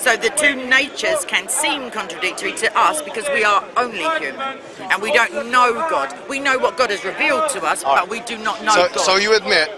So the two natures can seem contradictory to us because we are only human and we don't know God. We know what God has revealed to us, but we do not know God. So you admit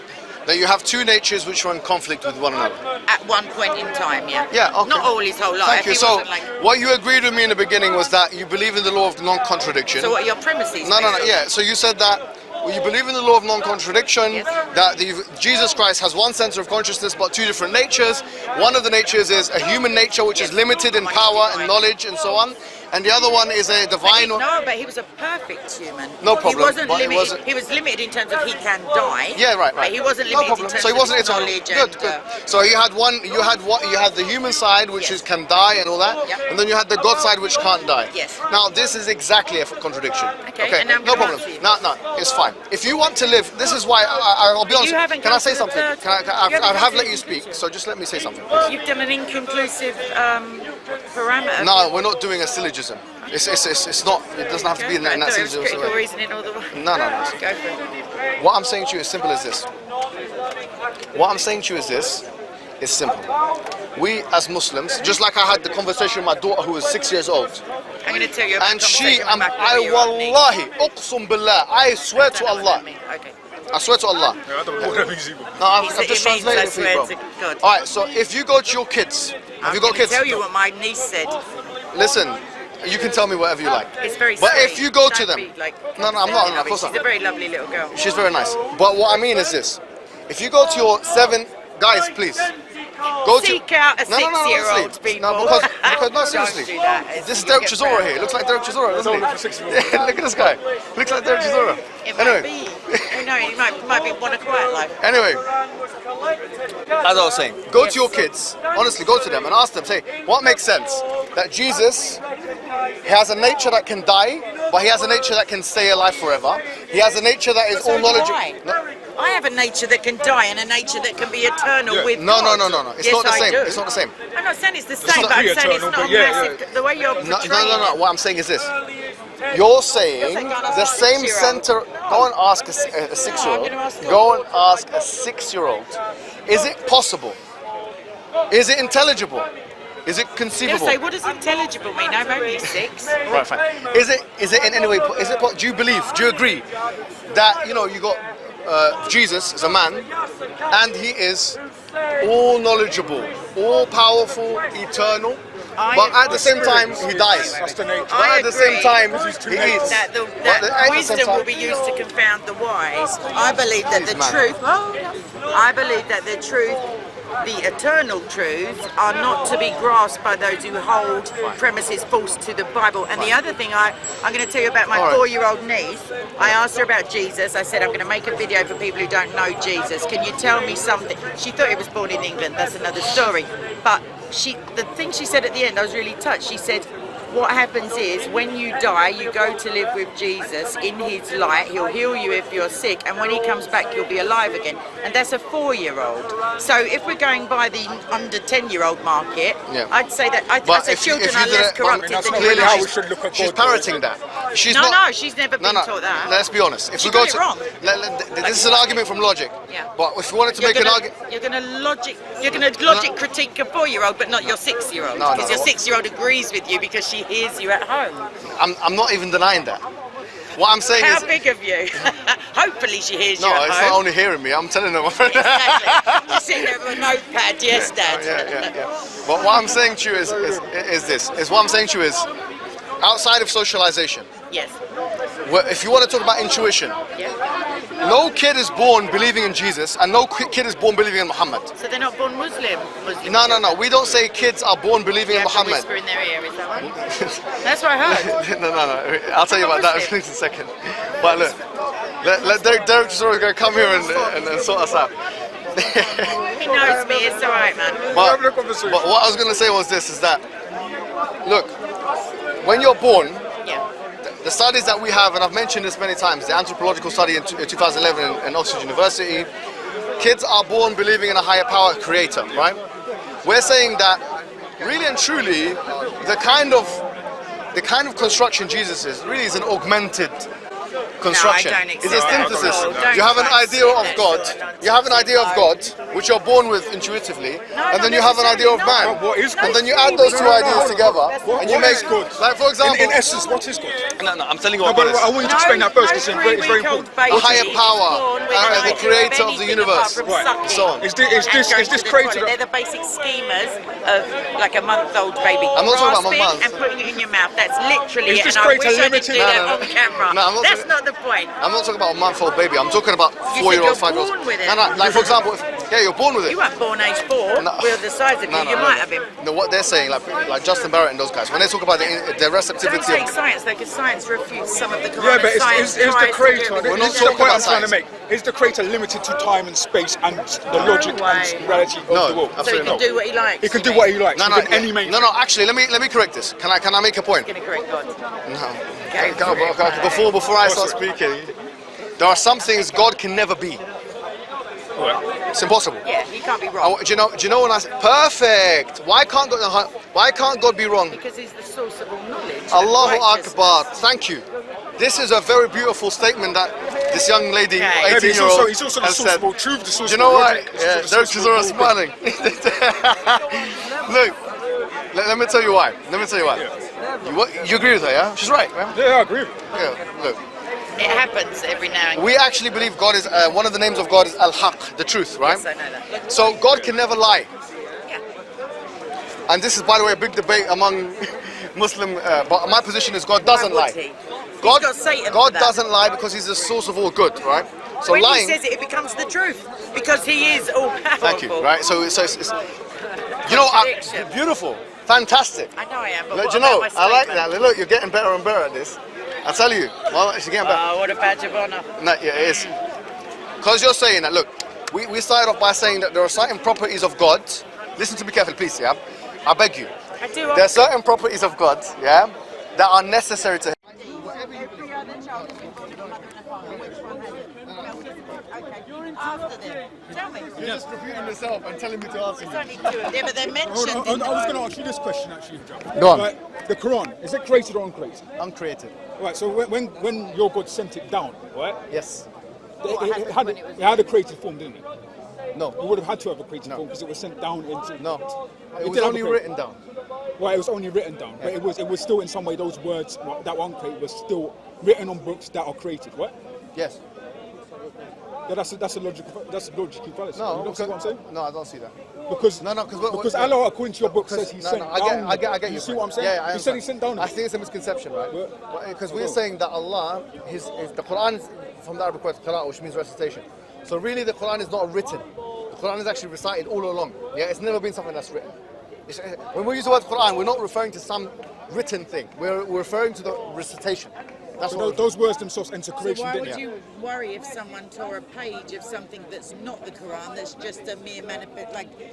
that you have two natures which are in conflict with one another? At one point in time, yeah. Yeah, okay. Not all his whole life. Thank you. So what you agreed with me in the beginning was that you believe in the law of non-contradiction. So what are your premises? No, yeah. So you said that you believe in the law of non-contradiction, yes. that Jesus Christ has one center of consciousness but two different natures. One of the natures is a human nature which is limited in power and knowledge and so on. And the other one is a divine one. No, but he was a perfect human. No problem. He wasn't limited. He was limited in terms of he can die. Yeah, right. But he wasn't limited in terms so he wasn't of knowledge. Good. So you had the human side which yes. can die and all that, yep. and then you had the God side which can't die. Yes. Now this is exactly a contradiction. Okay. And no problem. No, it's fine. If you want to live, this is why I'll be honest. Can I say something? I have let you speak, so just let me say something, please. You've done an inconclusive parameter. No, we're not doing a syllogism. It's not. It doesn't have to be in that syllogism. Critical reasoning all the way. No. Go for it. What I'm saying to you is simple as this. What I'm saying to you is this. It's simple. We as Muslims, just like I had the conversation with my daughter who was 6 years old. I'm going to tell you about wallahi, uqsum billah, I swear to Allah. Okay. I swear to Allah. No, I've just translated it for you, bro. Alright, so if you go to your kids, have you got kids? I'll tell you what my niece said. Listen, you can tell me whatever you like. It's very But sweet. if you go to them, No, I'm not. Of course She's not. a very lovely little girl. She's very nice. But what I mean is this: if you go to your 7 guys, please go Seek out a 6-year-old, people. No, because no, seriously. Don't do that. This is Derek Chisora here. Looks like Derek Chisora, doesn't he? Yeah, look at this guy. Looks like Derek Chisora. It might be. Who knows? He might want a quiet life. Anyway, as I was saying, go to your kids. Honestly, go to them and ask them. Say, what makes sense? That Jesus, he has a nature that can die, but he has a nature that can stay alive forever. He has a nature that is all knowledgeable. I have a nature that can die and a nature that can be eternal with No. God. It's not the same. It's not the same. I'm not saying it's the same, but I'm saying it's not massive. The way you're portraying No. What I'm saying is this. You're saying the same center. Go and ask a 6-year-old. Go and ask a 6-year-old. Is it possible? Is it intelligible? Is it conceivable? Say, what does intelligible mean? I'm only 6. Right, fine. Is it in any way? Do you believe? Do you agree that you got Jesus is a man, and he is all knowledgeable, all powerful, eternal? But at the same time, he dies. But at the same time, he eats. That wisdom will be used to confound the wise. I believe that the truth, the eternal truths, are not to be grasped by those who hold premises false to the Bible. And the other thing I'm going to tell you about my 4-year-old niece. I asked her about Jesus. I said, I'm going to make a video for people who don't know Jesus. Can you tell me something? She thought he was born in England. That's another story. But the thing she said at the end, I was really touched. She said, what happens is when you die, you go to live with Jesus in his light. He'll heal you if you're sick, and when he comes back, you'll be alive again. And that's a 4-year-old. So if we're going by the under 10-year-old market, I'd say that I'd say children are less corrupted than clearly she's parroting that. She's she's never been taught that. Let's be honest. If she we go got it wrong. This is an argument from logic. Yeah. But if you wanted to make an argument, you're going to logic critique a 4-year-old, but not your 6-year-old, because your 6-year-old agrees with you because she hears you at home. I'm not even denying that. What I'm saying How big of you? Hopefully she hears you at home. No, it's not only hearing me. I'm telling her. Exactly. You're sitting there with a notepad. Yes, Dad. Yeah. But what I'm saying to you is this. What I'm saying to you is, outside of socialization. Yes. If you want to talk about intuition, no kid is born believing in Jesus, and no kid is born believing in Muhammad. So they're not born Muslim? No. We don't say kids are born believing in Muhammad. Whisper in their ear, is that one? That's what I heard. No. I'll tell you about that in a second. But look, let Derek is going to come here and sort us out. He knows me. It's all right, man. But what I was going to say was this: is that look, when you're born. The studies that we have, and I've mentioned this many times, the anthropological study in 2011 in Oxford University, kids are born believing in a higher power creator, right? We're saying that really and truly, the kind of construction Jesus is really is an augmented construction. No, I don't It's a accept that. synthesis. No, don't You have an try and idea of say God. that. You have an idea of God, which you're born with intuitively, and then you have an idea of man. What is And good? then you add those two ideas together, and you What make is good? like, for example, In essence, what is good? no, I'm telling you No, what but God is. I want you to explain that first because it's very important. A higher power, the creator of the universe, Right. so on. Is this created? They're the basic schemas of like a month-old baby. I'm not talking about my Grasping month. and putting it in your mouth. That's literally Is it. this And I creator wish I could limited? do No, that no, no. on camera. No, I'm not That's talking- not the point. I'm not talking about a month-old baby. I'm talking about said 4-year-olds, you're 5-year-olds. born with it. No, no, like for example, you're born with it. You weren't born age 4 No. with the size of you. You might have been. No, what they're saying, like Justin Barrett and those guys, when they talk about their Don't receptivity take of... science though, because science refutes some of the Yeah, Quran. but Science is the tries to creator? do it with We're not This is the talking point I'm about trying to science. make. Is the creator limited to time and space and the logic way. and reality of No, the world? So he absolutely can not. do what he likes. He can you do mean? what he likes. No, no, within any yeah. main. No, no. Actually, let me correct this. Can I make a point? He's going to correct God. No. Okay, Okay, before I start speaking, there are some things God can never be. It's impossible. Yeah, he can't be wrong. Do you know when I say perfect? Why can't God be wrong? Because he's the source of all knowledge. and Allahu righteousness. Akbar. Thank you. This is a very beautiful statement that this young lady, Okay. Maybe 18-year-old, he's also the has source said. of all truth, the source Do you of know all why? logic, Yeah, the source of they're all smiling. Look, let me tell you why. Let me tell you why. You agree with her, yeah? She's right, man. Yeah, I agree with you. Yeah, look. It happens every now and then. We actually believe God is, one of the names of God is Al-Haq, the truth, right? Yes, I know that. So God can never lie. Yeah. And this is, by the way, a big debate among Muslim, but my position is God doesn't Why would lie. he? God, He's got Satan for God that. doesn't lie because he's the source of all good, right? So When lying, he says it, it becomes the truth. Because he is all powerful. thank you, right? So it's you know, Contradiction. beautiful, fantastic. I know I am, but Look, what do you know, about my I like statement? that. Look, you're getting better and better at this. I tell you, well, she's getting better. Oh, what a badge of honour. No, yeah, it is. Because you're saying that, look, we started off by saying that there are certain properties of God. Listen to me carefully, please, yeah? I beg you. I do. There are certain properties of God, yeah, that are necessary to him. After them. Tell me. You're just repeating yourself and telling me to answer There's only 2 of them. Yeah, but they're mentioned Hold in on, the I was going to Bible. ask you this question actually, Hijab. Go on. Right, the Quran, is it created or uncreated? Uncreated. Right, so when your God sent it down, right, Yes. it had a created form, didn't it? No. It would have had to have a created No. form because it was sent down into. No. It was did have only a written down. Well, it was only written down, but it was still in some way those words that were uncreated were still written on books that are created, right? Yes. Yeah, that's a logical fallacy. No. You don't see what I'm saying? No, I don't see that. Because because Allah, according to your book, says He sent down. I get You your see point. what I'm saying? Yeah, He said He sent down. I think it's a misconception, right? Yeah. Because we're saying that Allah, the Quran is from the Arabic word qira'ah, which means recitation. So really, the Quran is not written. The Quran is actually recited all along. Yeah, it's never been something that's written. When we use the word Quran, we're not referring to some written thing. We're referring to the recitation. That's So what. those words themselves enter So creation, why didn't would they? you worry if someone tore a page of something that's not the Quran, that's just a mere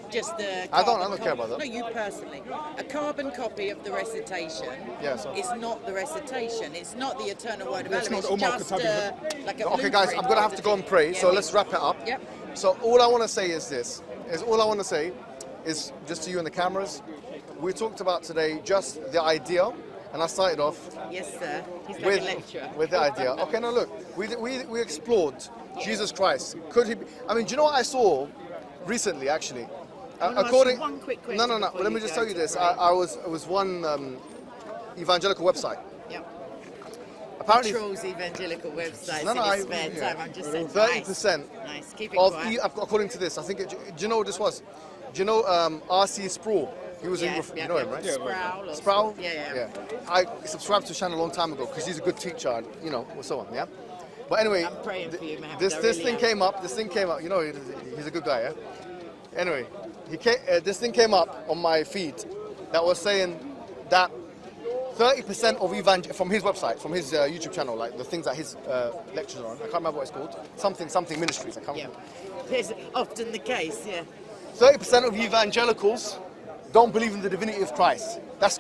just a I carbon don't care about that. No, you personally. A carbon copy of the recitation Yeah, so- is not the recitation. It's not the eternal word of It's Allah. not It's Omar just Khattabi. like a Okay, guys, I'm gonna have to go and pray. So let's wrap it up. Yep. So all I want to say is this: all I want to say is just to you and the cameras. We talked about today just the idea, and I started off Yes, sir. He's like a lecturer. with the idea. Okay, now look, we explored Jesus Christ. Could he be? I mean, do you know what I saw recently? Actually, wanna ask you one quick question No. before Let me you just go tell you to this. pray. It was one evangelical website. Yep. Apparently, Trolls evangelical websites No, in his spare time. I'm just saying. 30% Nice. Keep it of quiet. according to this, I think. Do you know what this was? Do you know R.C. Sproul? He was Yeah, you know him, right? Sproul. or Sproul? Yeah. I subscribed to his channel a long time ago because he's a good teacher, and, so on, yeah? But anyway, I'm praying for you, Mohammed. this I this really thing am. came up, he's a good guy, yeah? Anyway, this thing came up on my feed that was saying that 30% of from his website, from his YouTube channel, like the things that his lectures are on, I can't remember what it's called, something ministries, I can't Yeah. remember. It's often the case, yeah. 30% of evangelicals don't believe in the divinity of Christ. That's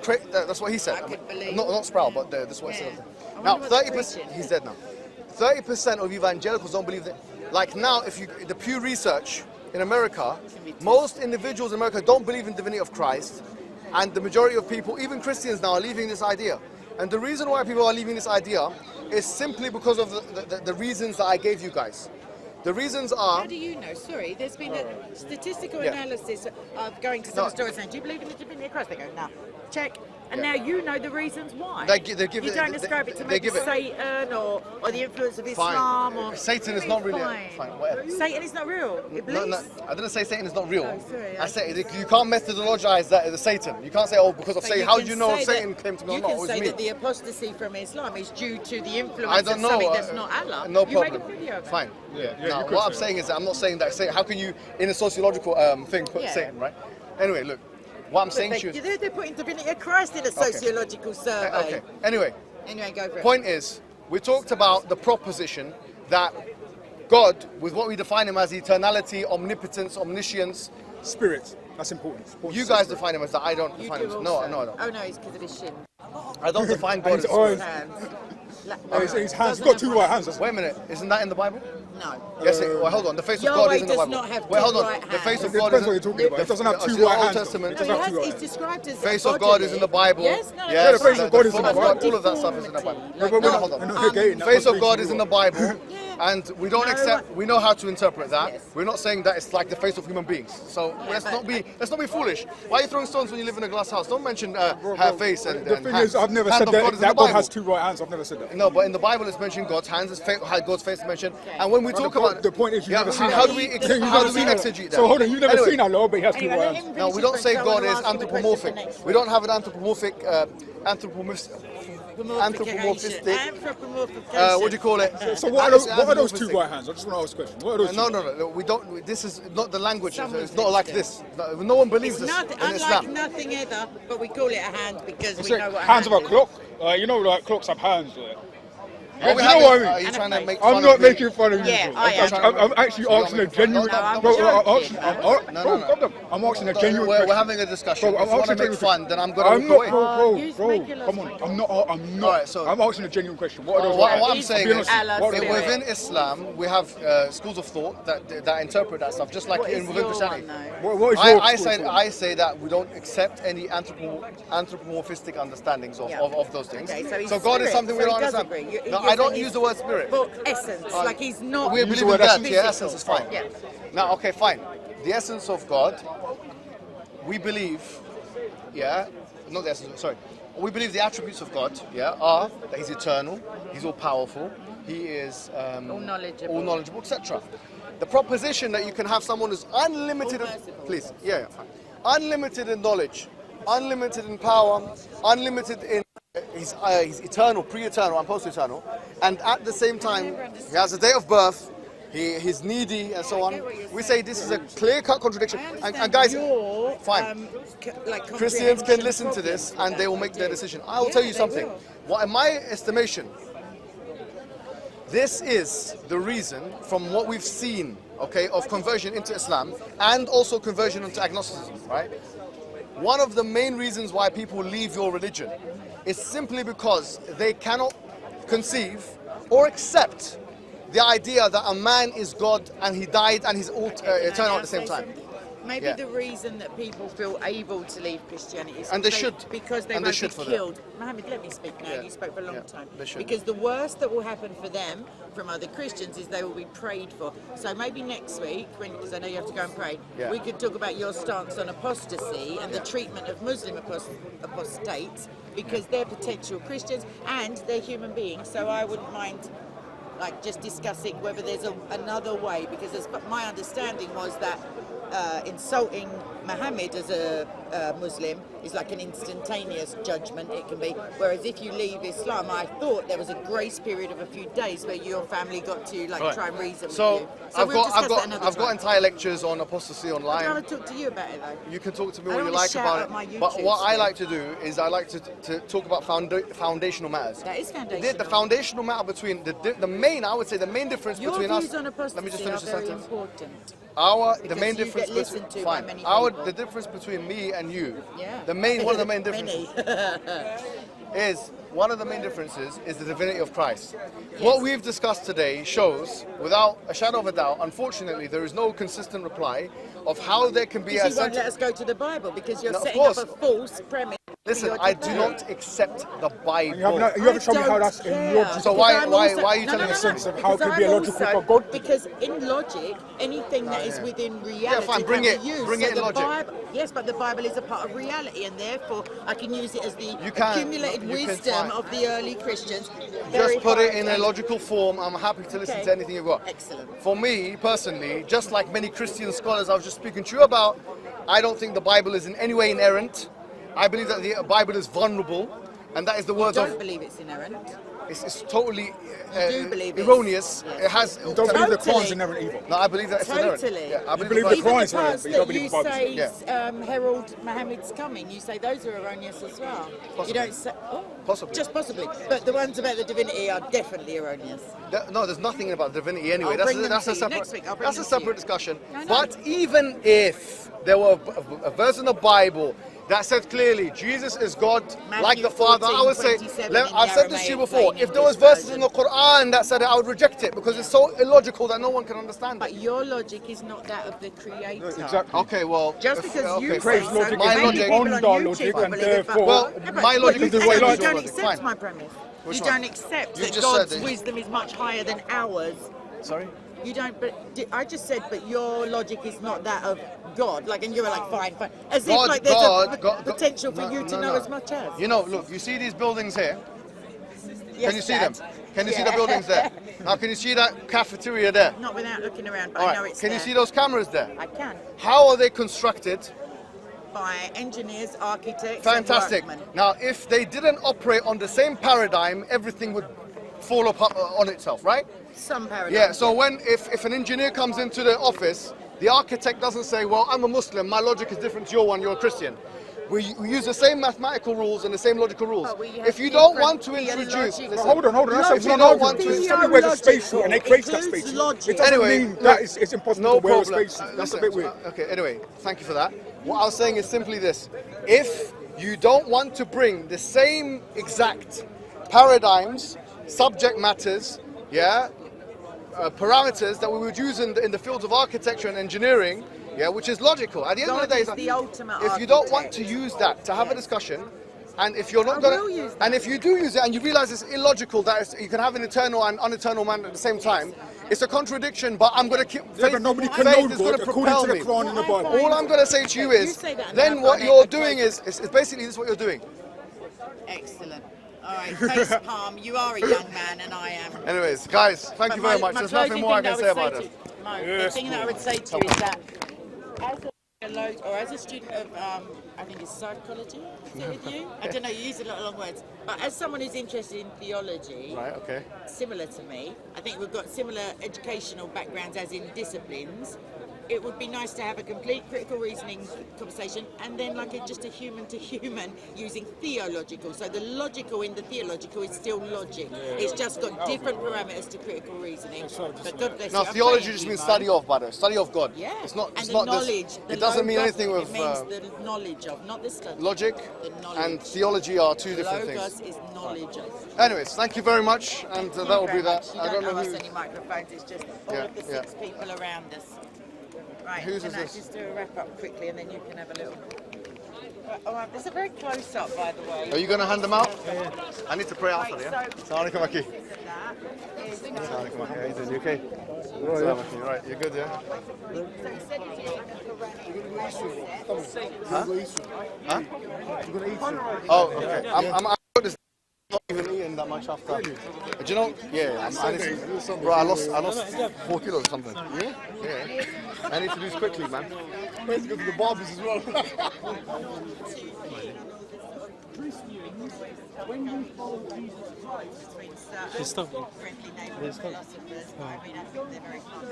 what he said. I could believe. Not Sproul, but that's what he Yeah. said. I Now, wonder what they're 30%. preaching. He's dead now. 30% of evangelicals don't believe that. Like now, the Pew Research in America, most individuals in America don't believe in the divinity of Christ, and the majority of people, even Christians now, are leaving this idea. And the reason why people are leaving this idea is simply because of the reasons that I gave you guys. The reasons are... How do you know? Sorry, there's been a statistical Yeah. analysis of going to some stores saying, do you believe in the divinity of Christ? They go, no. Check. And now you know the reasons why. They give you it- don't ascribe it to they maybe give it- Satan or the influence of Islam. Or Satan is not really... Fine, whatever. Satan is not real. Iblis? No, I didn't say Satan is not real. Oh, sorry, I said you can't methodologize that as Satan. You can't say, oh, because of So Satan. you How can do you know if say Satan that- came to me or You not? It can was say me. that the apostasy from Islam is due to the influence I don't of know. something that's not Allah. No you problem. make a video about Fine. it. Yeah, Now, you could what I'm say saying is that I'm not saying that Satan. How can you, in a sociological thing, put Yeah. Satan, right? Anyway, look. What I'm saying But to you... they're putting divinity of Christ in a sociological survey. Okay. Anyway, Anyway, go for it. point is, we talked about the proposition that God, with what we define him as eternality, omnipotence, omniscience, Spirit. That's important. you guys define him as that. I don't You define do him as... also. No, I don't. Oh no, it's because of his shin. I don't define God And as... his orange. Hands. His hands. He's got two right hands. Wait a minute, isn't that in the Bible? No. Yes, well, hold on. The face of God Yahweh is in the does Bible. not have Wait, hold two on. right The face hands. of It God depends is what you're talking about. It doesn't have two the right Old hands. Testament. It No, doesn't have two right it's hands. described as Face of bodily. God is in the Bible. Yes, no, Yes, the face of God is in the form of Bible. all of that stuff is in the Bible. Like, But hold on. okay, now Face of let's God make is sure. in the Bible, and we don't No, accept. We know how to interpret that. Yes. We're not saying that it's like the face of human beings. So let's not be foolish. Why are you throwing stones when you live in a glass house? Don't mention her face and The and thing hands. is, I've never Hand said of God that is in the God Bible. has two right hands. I've never said that. No, but in the Bible it's mentioned God's hands, God's face is mentioned, and when we But talk the point- about the point is you've never seen how that. do we You've never how do we seen that. exegete that? So hold on, you've never Anyway, seen that, Lord, but he has two Anyway, right let hands. him No, finish we his don't say point, so I God wanna is ask you the question for anthropomorphic. next We week. don't have an anthropomorphistic. What do you call it? So what are those two right hands? I just want to ask a question. What are those two? No. We don't. This is not the language. Someone It's not thinks like that. this. No one believes It's this nothing, in unlike Islam. nothing other, but we call it a hand because It's we like know what hands of a hand is. clock. You know, like clocks have hands. Are You know what I mean? Are you And trying a to face. make fun I'm not of me? making fun of you. Yeah, bro. I am. I'm actually asking a genuine. No, I'm Bro, joking. I'm asking a genuine We're question. having a discussion. Bro, If you want to asking a make genuine fun, then I'm going to I'm look not, away. Use bro. regular Come on, speech. I'm not. Alright, so- I'm asking a genuine question. What are those? What right I'm hands? saying Be is, honest. Allah's What are spirit. those? within Islam, we have schools of thought that interpret that stuff, just like What is within your Christianity. one, though? What is your I school of thought? say that we don't accept any anthropomorphistic understandings Yeah. of those things. Okay, so he's God is spirit, something we so don't he does understand. agree. No, You're I don't saying use the word spirit. Well, essence, like he's not. We Use believe the in word that. essence. Yeah, essence is fine. Yeah. Now, okay, fine. The essence of God, we believe, not the essence, sorry. We believe the attributes of God, are that he's eternal, he's all powerful, he is All knowledgeable. etc. The proposition that you can have someone who's unlimited, All merciful. please, fine. Unlimited in knowledge, unlimited in power, unlimited in, he's eternal, pre-eternal, and post-eternal, and at the same time, he has a date of birth, he's needy, and so on. We say this is a clear-cut contradiction, and guys, fine. Christians can listen to this and they will make their decision. I will tell you something. What, in my estimation, this is the reason, from what we've seen, of conversion into Islam and also conversion into agnosticism, right? One of the main reasons why people leave your religion is simply because they cannot conceive or accept the idea that a man is God and he died and he's eternal at the same time. Maybe Yeah. the reason that people feel able to leave Christianity is And they should. because they And won't they should be for that. killed. Mohammed, let me speak now. Yeah. You spoke for a long Yeah, time. they should. Because the worst that will happen for them from other Christians is they will be prayed for. So maybe next week, because I know you have to go and pray, Yeah. we could talk about your stance on apostasy and the treatment of Muslim apostates, because they're potential Christians and they're human beings. So I wouldn't mind just discussing whether there's another way, because my understanding was that insulting Muhammad as a Muslim is like an instantaneous judgment, it can be, whereas if you leave Islam, I thought there was a grace period of a few days where your family got to try and reason with So you. I've we'll discuss that another got time. entire lectures on apostasy I'd online. rather talk to you about it though. You can talk to me I when don't you wanna like shout about at my it. But YouTube what I stuff. like to do is I like to talk about foundational matters. That is foundational. The foundational matter between the main, I would say, the main difference Your between views us. on apostasy Let me just are finish the very sentence. important. The Because main you difference get listened between to by many the people. difference between me and you. Yeah. One of the main differences Many. is the divinity of Christ. What we've discussed today shows, without a shadow of a doubt, unfortunately, there is no consistent reply of how there can be Because a you won't central. let us go to the Bible because you're No, of setting up course. a false premise Listen, I do not accept the Bible. You haven't shown me how that's in logic. So why are you telling us sense of how it could be a logical for God? Because in logic, anything that is within reality fine, bring can it- be used. bring it in the logic. Bible, yes, but the Bible is a part of reality, and therefore I can use it as the You can- accumulated you can wisdom try. of the early Christians. Just put it in a verified logical form. I'm happy to listen Okay. to anything you've got. Excellent. For me, personally, just like many Christian scholars I was just speaking to you about, I don't think the Bible is in any way inerrant. I believe that the Bible is vulnerable, and that is the I words don't of... believe it's inerrant. It's totally do believe it's- erroneous. yes. It has... You don't believe the Totally. Quran's inherent evil. No, I believe that it's inerrant. Totally. Yeah, I believe the the Bible- Quran Even is the inerrant, parts but you don't that you believe the Bible. say herald Muhammad's coming, you say those are erroneous as well. Possibly. You don't say, Possibly. just possibly. But the ones about the divinity are definitely erroneous. No, there's nothing about divinity anyway. I'll bring them That's to a you. separate. Next week, I'll bring That's a them to you. separate discussion. I know. But even if there were a verse in the Bible that said clearly Jesus is God, Matthew like the Father, I would say. 14:27 in I've the said this to you Aramaic before. plain If there was English verses in the version. Quran that said it, I would reject it because it's so illogical that no one can understand But it. your logic is not that of the creator. Exactly. Okay, well. Just if- because you okay, say Craig's fine. so, logic my is logic. people on on our YouTube logic, will and believe it, but- therefore... Well, Yeah, but my logic you, is the way hang on, you logic don't logic. accept Fine. my premise. Which You one? don't accept You that just said God's that- wisdom is much higher than ours. Sorry? You don't, but I just said, but your logic is not that of God. Like, and you were like, fine. As if like there's a potential for you to know as much as. You know, look, you see these buildings here? Yes, Can you see Dad. them? Can you see the Yeah. buildings there? Now, can you see that cafeteria there? Not without looking around, but All I know right. it's Can you there. see those cameras there? I can. How are they constructed? By engineers, architects, Fantastic. and workmen. Now, if they didn't operate on the same paradigm, everything would fall apart on itself, right? Some paradigms. Yeah. So if an engineer comes into the office, the architect doesn't say, "Well, I'm a Muslim. My logic is different to your one. You're a Christian." We use the same mathematical rules and the same logical rules. But we have If you don't different want to introduce, theological- listen, Hold on. That's If you not don't an want argument. to- If somebody wears a spacesuit and they create that Includes spacesuit, logic. it doesn't Anyway, mean look, that it's impossible no to wear a problem. spacesuit. That's Listen, a bit weird. Okay, anyway, thank you for that. What I was saying is simply this. If you don't want to bring the same exact paradigms, subject matters, parameters that we would use in the fields of architecture and engineering, which is logical. At the end of the God day, is the ultimate if you don't want architect. to use that to have a Yes. discussion, and if you're not I going will use that. and if you do use it and you realize it's illogical that you can have an eternal and uneternal man at the same time, it's a contradiction. But I'm going to keep. Yeah, but nobody can faith know is God going to according propel to the me. Quran and the What I Bible. All I'm going to say to you Okay, is, you say that and then I've what got you're it. doing is basically this is what you're doing. Excellent. All right, face palm. You are a young man, and I am. Anyways, guys, thank you very much. There's nothing more I can say about it. The thing that I would say to you is that as a student of, I think it's psychology, is it with you? I don't know, you use a lot of long words. But as someone who's interested in theology, Right, okay. similar to me, I think we've got similar educational backgrounds as in disciplines. It would be nice to have a complete critical reasoning conversation and then like just a human to human using theological. So the logical in the theological is still logic. It's just got different parameters to critical reasoning. But God bless No, you. I'm theology praying just for means you, study Mo. of, by the way. Study of God. Yeah. It's not. And It's the not knowledge. this. The It doesn't mean logos, anything with It means the knowledge of, not the study. logic The knowledge. and theology are two different Logos things. is knowledge of. Anyways, thank you very much, and that will be that. You I don't know us who. any microphones, it's just all Yeah, of the yeah. 6 people around us. Right, Whose can is I this? just do a wrap up quickly and then you can have a little... All right, there's a very close up, by the way. Are you going to hand them out? I need to pray after, Right, yeah? so- Assalamu alaikum, Aki. That is, Assalamu alaikum, Aki. How you doing? You okay? Assalamu alaikum. You right? You good, yeah? so he said it's like a Quranic Oh, okay. I'm this not even eating that much after. Do you know? Yeah, I need to, bro, I lost 4 kilos or something. Yeah? Yeah. I need to do this quickly, man. I need to go to the barbers as well. When you follow Jesus Christ, between certain friendly neighbourhood philosophers, I mean, I think they're very common.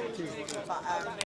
But